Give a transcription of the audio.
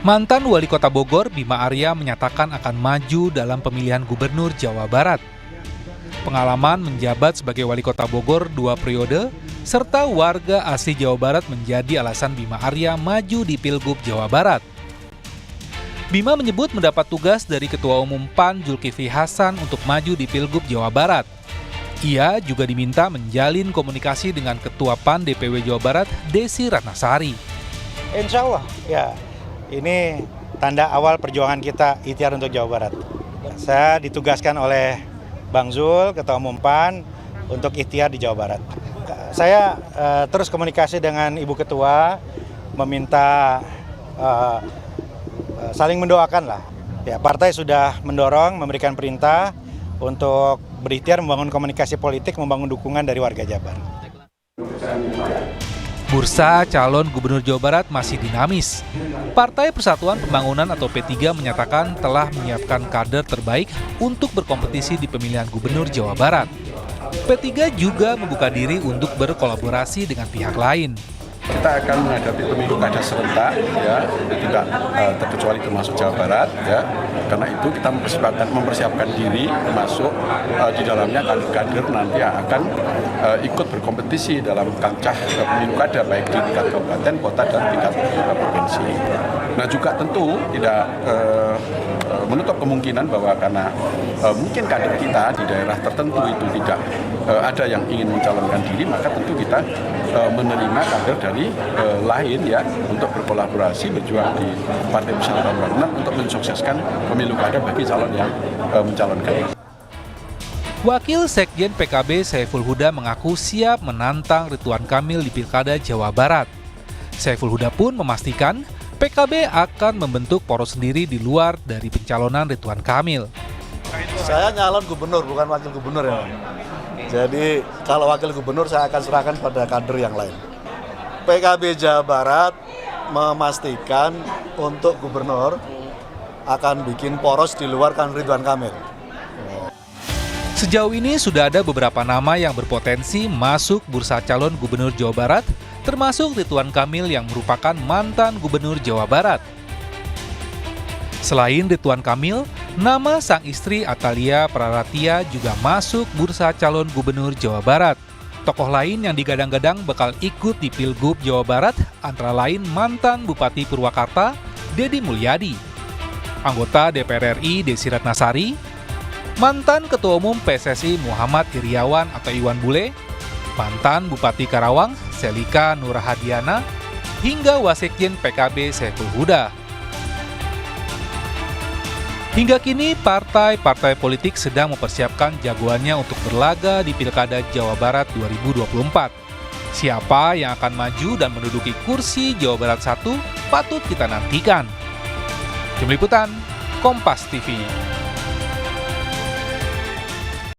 Mantan Wali Kota Bogor, Bima Arya, menyatakan akan maju dalam pemilihan Gubernur Jawa Barat. Pengalaman menjabat sebagai Wali Kota Bogor 2 periode, serta warga asli Jawa Barat menjadi alasan Bima Arya maju di Pilgub Jawa Barat. Bima menyebut mendapat tugas dari Ketua Umum PAN Zulkifli Hasan untuk maju di Pilgub Jawa Barat. Ia juga diminta menjalin komunikasi dengan Ketua PAN DPW Jawa Barat, Desi Ratnasari. Insya Allah, ya. Ini tanda awal perjuangan kita ikhtiar untuk Jawa Barat. Saya ditugaskan oleh Bang Zul, Ketua Umum PAN, untuk ikhtiar di Jawa Barat. Saya terus komunikasi dengan Ibu Ketua, meminta saling mendoakan lah. Ya, partai sudah mendorong, memberikan perintah untuk berikhtiar membangun komunikasi politik, membangun dukungan dari warga Jabar. Bursa calon Gubernur Jawa Barat masih dinamis. Partai Persatuan Pembangunan atau P3 menyatakan telah menyiapkan kader terbaik untuk berkompetisi di pemilihan Gubernur Jawa Barat. P3 juga membuka diri untuk berkolaborasi dengan pihak lain. Kita akan menghadapi pemilu kada serentak, ya, tidak terkecuali termasuk Jawa Barat, ya. Karena itu kita mempersiapkan diri masuk di dalamnya kader-kader nanti yang akan ikut berkompetisi dalam kancah pemilu kada, baik di tingkat kabupaten, kota, dan tingkat provinsi. Nah juga tentu tidak menutup kemungkinan bahwa karena mungkin kader kita di daerah tertentu itu tidak ada yang ingin mencalonkan diri, maka tentu kita menerima kader dari lain, ya, untuk berkolaborasi berjuang di Partai Persatuan Pembangunan untuk mensukseskan pemilu kada bagi calon yang mencalonkan. Wakil Sekjen PKB Saiful Huda mengaku siap menantang Ridwan Kamil di Pilkada Jawa Barat. Saiful Huda pun memastikan PKB akan membentuk poros sendiri di luar dari pencalonan Ridwan Kamil. Saya nyalon gubernur, bukan wakil gubernur, ya. Jadi kalau wakil gubernur saya akan serahkan pada kader yang lain. PKB Jawa Barat memastikan untuk gubernur akan bikin poros di luar kan Ridwan Kamil. Sejauh ini sudah ada beberapa nama yang berpotensi masuk bursa calon Gubernur Jawa Barat, termasuk Ridwan Kamil yang merupakan mantan Gubernur Jawa Barat. Selain Ridwan Kamil, nama sang istri Atalia Praratia juga masuk bursa calon Gubernur Jawa Barat. Tokoh lain yang digadang-gadang bakal ikut di Pilgub Jawa Barat antara lain mantan Bupati Purwakarta, Deddy Mulyadi, anggota DPR RI Desi Ratnasari, mantan Ketua Umum PSSI Muhammad Iriawan atau Iwan Bule, mantan Bupati Karawang Selika Nurhadiana, hingga Wasekjen PKB Saiful Huda. Hingga kini, partai-partai politik sedang mempersiapkan jagoannya untuk berlaga di Pilkada Jawa Barat 2024. Siapa yang akan maju dan menduduki kursi Jawa Barat 1 patut kita nantikan. Tim Liputan, Kompas TV.